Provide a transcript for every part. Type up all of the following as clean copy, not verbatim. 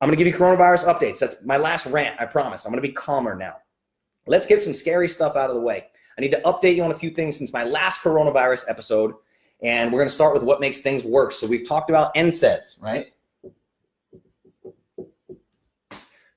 I'm going to give you coronavirus updates. That's my last rant, I promise. I'm going to be calmer now. Let's get some scary stuff out of the way. I need to update you on a few things since my last coronavirus episode, and we're going to start with what makes things worse. So we've talked about NSAIDs, right?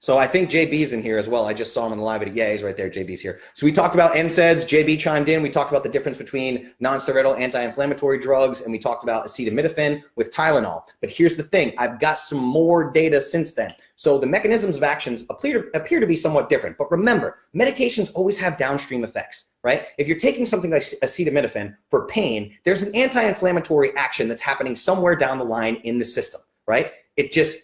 So I think JB's in here as well. I just saw him in the live video. Yeah, he's right there. JB's here. So we talked about NSAIDs. JB chimed in. We talked about the difference between non-steroidal anti-inflammatory drugs, and we talked about acetaminophen with Tylenol. But here's the thing. I've got some more data since then. So the mechanisms of actions appear to be somewhat different. But remember, medications always have downstream effects, right? If you're taking something like acetaminophen for pain, there's an anti-inflammatory action that's happening somewhere down the line in the system, right? It just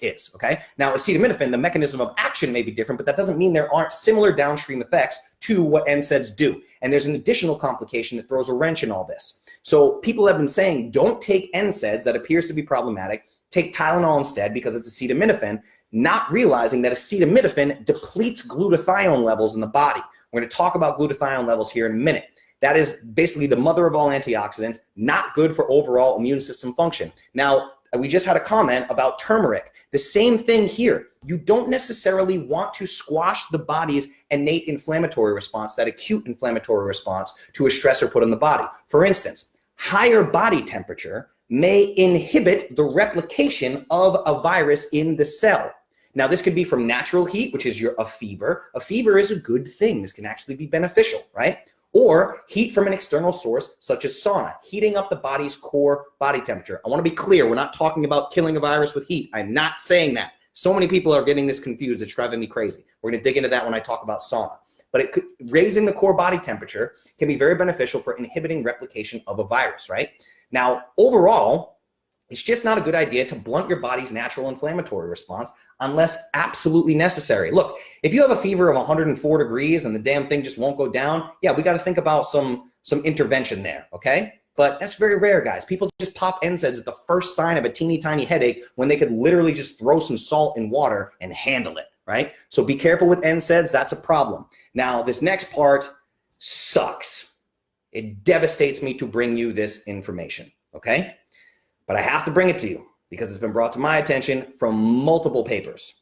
is, okay? Now, acetaminophen, the mechanism of action may be different, but that doesn't mean there aren't similar downstream effects to what NSAIDs do. And there's an additional complication that throws a wrench in all this. So people have been saying, don't take NSAIDs, that appears to be problematic, take Tylenol instead because it's acetaminophen, not realizing that acetaminophen depletes glutathione levels in the body. We're going to talk about glutathione levels here in a minute. That is basically the mother of all antioxidants, not good for overall immune system function. Now, we just had a comment about turmeric. The same thing here. You don't necessarily want to squash the body's innate inflammatory response, that acute inflammatory response to a stressor put on the body. For instance, higher body temperature may inhibit the replication of a virus in the cell. Now, this could be from natural heat, which is a fever. A fever is a good thing. This can actually be beneficial, right? Or heat from an external source, such as sauna, heating up the body's core body temperature. I want to be clear, we're not talking about killing a virus with heat. I'm not saying that. So many people are getting this confused. It's driving me crazy. We're going to dig into that when I talk about sauna. But raising the core body temperature can be very beneficial for inhibiting replication of a virus, right? Now, overall, it's just not a good idea to blunt your body's natural inflammatory response unless absolutely necessary. Look, if you have a fever of 104 degrees and the damn thing just won't go down, yeah, we got to think about some intervention there, okay? But that's very rare, guys. People just pop NSAIDs at the first sign of a teeny tiny headache when they could literally just throw some salt in water and handle it, right? So be careful with NSAIDs. That's a problem. Now, this next part sucks. It devastates me to bring you this information, okay? But I have to bring it to you because it's been brought to my attention from multiple papers.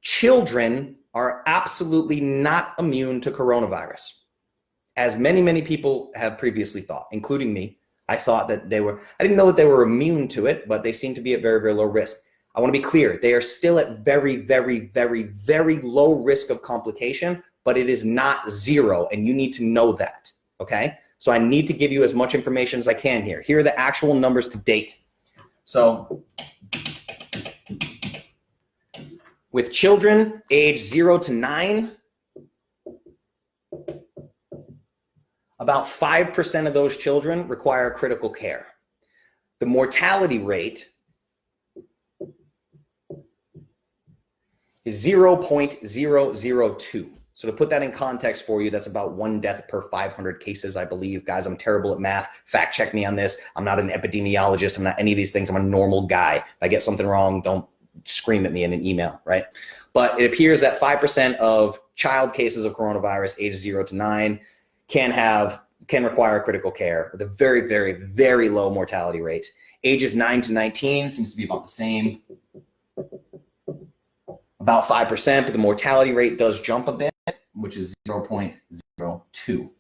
Children are absolutely not immune to coronavirus, as many people have previously thought, including me. I thought that I didn't know that they were immune to it, but they seem to be at very, very low risk. I want to be clear. They are still at very, very, very, very low risk of complication, but it is not zero, and you need to know that, okay? So I need to give you as much information as I can here. Here are the actual numbers to date. So with children age 0 to 9, about 5% of those children require critical care. The mortality rate is 0.002. So to put that in context for you, that's about 1 death per 500 cases, I believe. Guys, I'm terrible at math. Fact check me on this. I'm not an epidemiologist. I'm not any of these things. I'm a normal guy. If I get something wrong, don't scream at me in an email, right? But it appears that 5% of child cases of coronavirus ages 0 to 9 can require critical care with a very, very, very low mortality rate. Ages 9 to 19 seems to be about the same, about 5%, but the mortality rate does jump a bit, which is 0.02.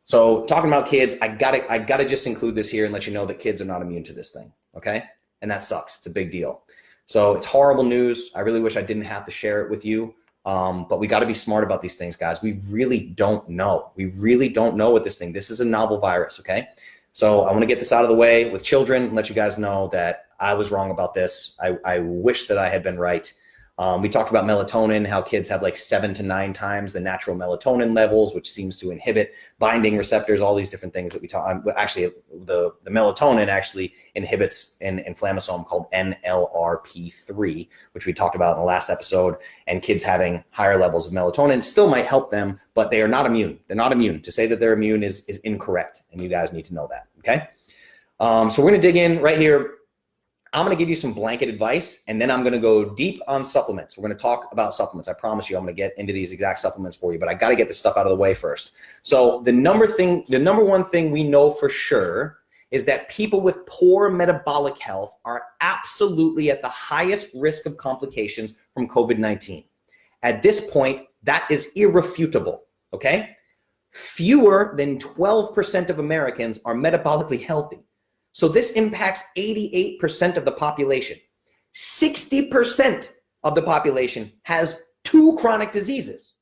So talking about kids, I gotta just include this here and let you know that kids are not immune to this thing, okay? And that sucks. It's a big deal. So it's horrible news. I really wish I didn't have to share it with you. But we got to be smart about these things, guys. We really don't know. We really don't know what this is a novel virus, okay? So I want to get this out of the way with children and let you guys know that I was wrong about this. I wish that I had been right. We talked about melatonin, how kids have like 7 to 9 times the natural melatonin levels, which seems to inhibit binding receptors, all these different things that we talk. Actually, the melatonin actually inhibits an inflammasome called NLRP3, which we talked about in the last episode. And kids having higher levels of melatonin still might help them, but they are not immune. They're not immune. To say that they're immune is incorrect, and you guys need to know that, okay? So we're going to dig in right here. I'm going to give you some blanket advice, and then I'm going to go deep on supplements. We're going to talk about supplements. I promise you I'm going to get into these exact supplements for you, but I got to get this stuff out of the way first. So the number one thing we know for sure is that people with poor metabolic health are absolutely at the highest risk of complications from COVID-19. At this point, that is irrefutable, okay? Fewer than 12% of Americans are metabolically healthy. So this impacts 88% of the population. 60% of the population has 2 chronic diseases.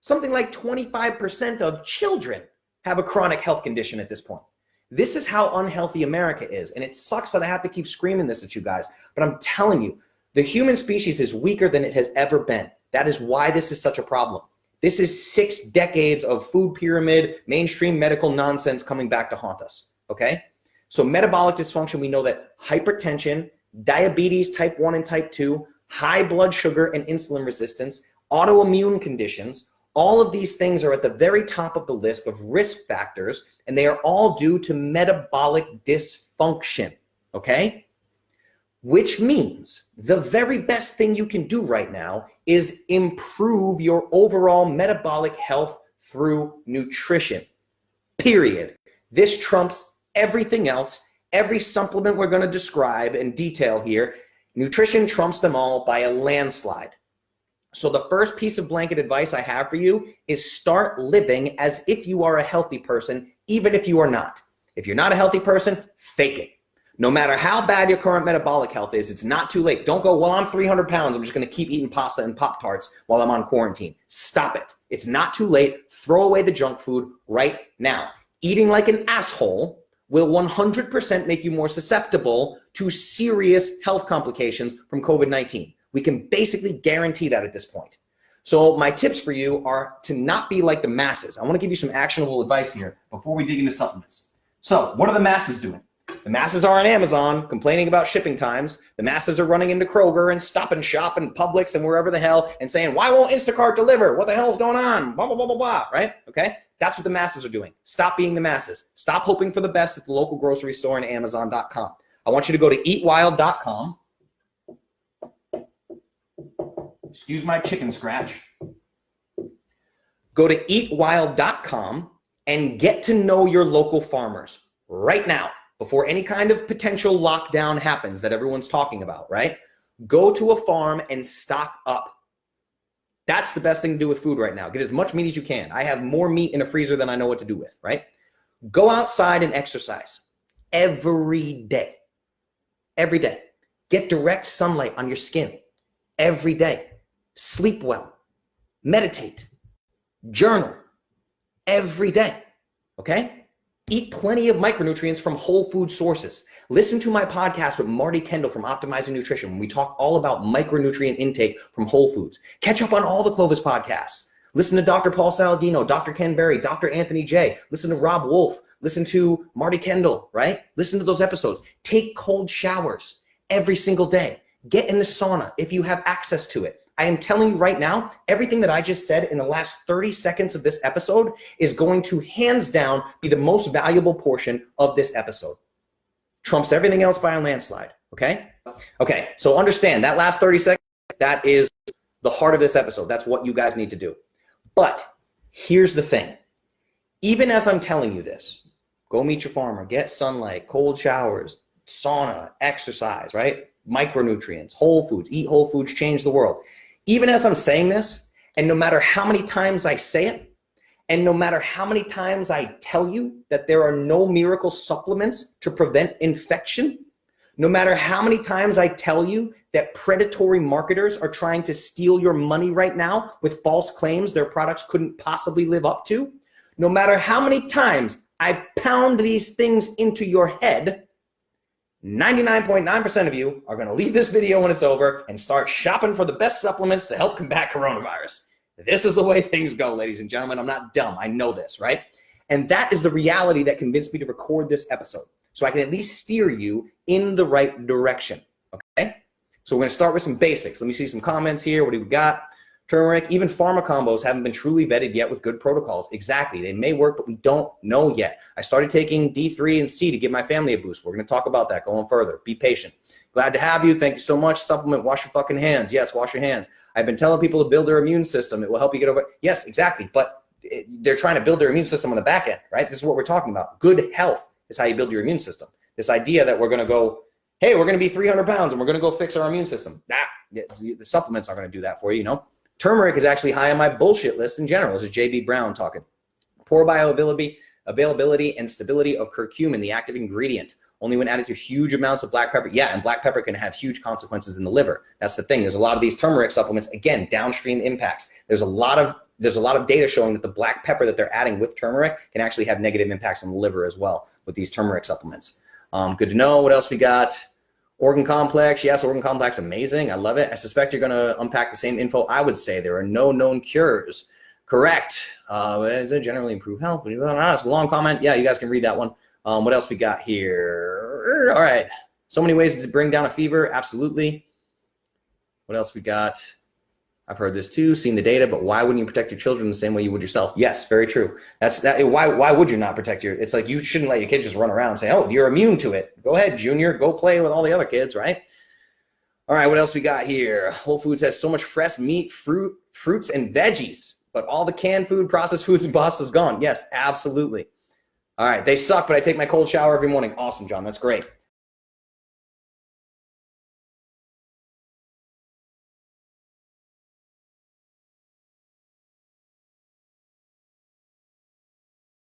Something like 25% of children have a chronic health condition at this point. This is how unhealthy America is. And it sucks that I have to keep screaming this at you guys, but I'm telling you, the human species is weaker than it has ever been. That is why this is such a problem. This is 6 decades of food pyramid, mainstream medical nonsense coming back to haunt us, okay? So metabolic dysfunction, we know that hypertension, diabetes type 1 and type 2, high blood sugar and insulin resistance, autoimmune conditions, all of these things are at the very top of the list of risk factors, and they are all due to metabolic dysfunction, okay? Which means the very best thing you can do right now is improve your overall metabolic health through nutrition, period. This trumps everything else, every supplement we're going to describe in detail here. Nutrition trumps them all by a landslide. So the first piece of blanket advice I have for you is start living as if you are a healthy person, even if you are not. If you're not a healthy person, fake it. No matter how bad your current metabolic health is, it's not too late. Don't go, well, I'm 300 pounds. I'm just going to keep eating pasta and Pop-Tarts while I'm on quarantine. Stop it. It's not too late. Throw away the junk food right now. Eating like an asshole will 100% make you more susceptible to serious health complications from COVID-19. We can basically guarantee that at this point. So my tips for you are to not be like the masses. I want to give you some actionable advice here before we dig into supplements. So what are the masses doing? The masses are on Amazon complaining about shipping times. The masses are running into Kroger and Stop and Shop and Publix and wherever the hell and saying, why won't Instacart deliver? What the hell is going on? Blah, blah, blah, blah, blah, right? Okay? That's what the masses are doing. Stop being the masses. Stop hoping for the best at the local grocery store and Amazon.com. I want you to go to eatwild.com. Excuse my chicken scratch. Go to eatwild.com and get to know your local farmers right now before any kind of potential lockdown happens that everyone's talking about, right? Go to a farm and stock up. That's the best thing to do with food right now. Get as much meat as you can. I have more meat in a freezer than I know what to do with, right? Go outside and exercise every day. Every day. Get direct sunlight on your skin every day. Sleep well. Meditate. Journal every day, okay? Eat plenty of micronutrients from whole food sources. Listen to my podcast with Marty Kendall from Optimizing Nutrition when we talk all about micronutrient intake from whole foods. Catch up on all the CLOVIS podcasts. Listen to Dr. Paul Saladino, Dr. Ken Berry, Dr. Anthony J. Listen to Rob Wolf. Listen to Marty Kendall, right? Listen to those episodes. Take cold showers every single day. Get in the sauna if you have access to it. I am telling you right now, everything that I just said in the last 30 seconds of this episode is going to hands down be the most valuable portion of this episode. Trumps everything else by a landslide, okay? Okay, so understand that last 30 seconds, that is the heart of this episode. That's what you guys need to do. But here's the thing. Even as I'm telling you this, go meet your farmer, get sunlight, cold showers, sauna, exercise, right? Micronutrients, whole foods, eat whole foods, change the world. Even as I'm saying this, and no matter how many times I say it, and no matter how many times I tell you that there are no miracle supplements to prevent infection, no matter how many times I tell you that predatory marketers are trying to steal your money right now with false claims their products couldn't possibly live up to, no matter how many times I pound these things into your head, 99.9% of you are going to leave this video when it's over and start shopping for the best supplements to help combat coronavirus. This is the way things go, ladies and gentlemen. I'm not dumb. I know this, right? And that is the reality that convinced me to record this episode, so I can at least steer you in the right direction, okay? So we're going to start with some basics. Let me see some comments here. What do we got? Turmeric, even pharma combos haven't been truly vetted yet with good protocols. Exactly. They may work, but we don't know yet. I started taking D3 and C to give my family a boost. We're going to talk about that going further. Be patient. Glad to have you. Thank you so much. Supplement, wash your fucking hands. Yes, wash your hands. I've been telling people to build their immune system. It will help you get over it. Yes, exactly. But they're trying to build their immune system on the back end, right? This is what we're talking about. Good health is how you build your immune system. This idea that we're going to go, hey, we're going to be 300 pounds and we're going to go fix our immune system. The supplements aren't going to do that for you, you know. Turmeric is actually high on my bullshit list in general. This is J.B. Brown talking. Poor bioavailability and stability of curcumin, the active ingredient, only when added to huge amounts of black pepper. Yeah, and black pepper can have huge consequences in the liver. That's the thing. There's a lot of these turmeric supplements, again, downstream impacts. There's a lot of data showing that the black pepper that they're adding with turmeric can actually have negative impacts on the liver as well with these turmeric supplements. Good to know. What else we got? Organ complex. Yes, organ complex, amazing. I love it. I suspect you're going to unpack the same info. I would say there are no known cures. Correct. Does it generally improve health? It's a long comment. Yeah, you guys can read that one. What else we got here? All right. So many ways to bring down a fever. Absolutely. What else we got? I've heard this too, seen the data, but why wouldn't you protect your children the same way you would yourself? Yes, very true. Why would you not protect it's like you shouldn't let your kids just run around and say, oh, you're immune to it. Go ahead, Junior, go play with all the other kids, right? All right, what else we got here? Whole Foods has so much fresh meat, fruits, and veggies, but all the canned food, processed foods, and pasta is gone. Yes, absolutely. All right, they suck, but I take my cold shower every morning. Awesome, John, that's great.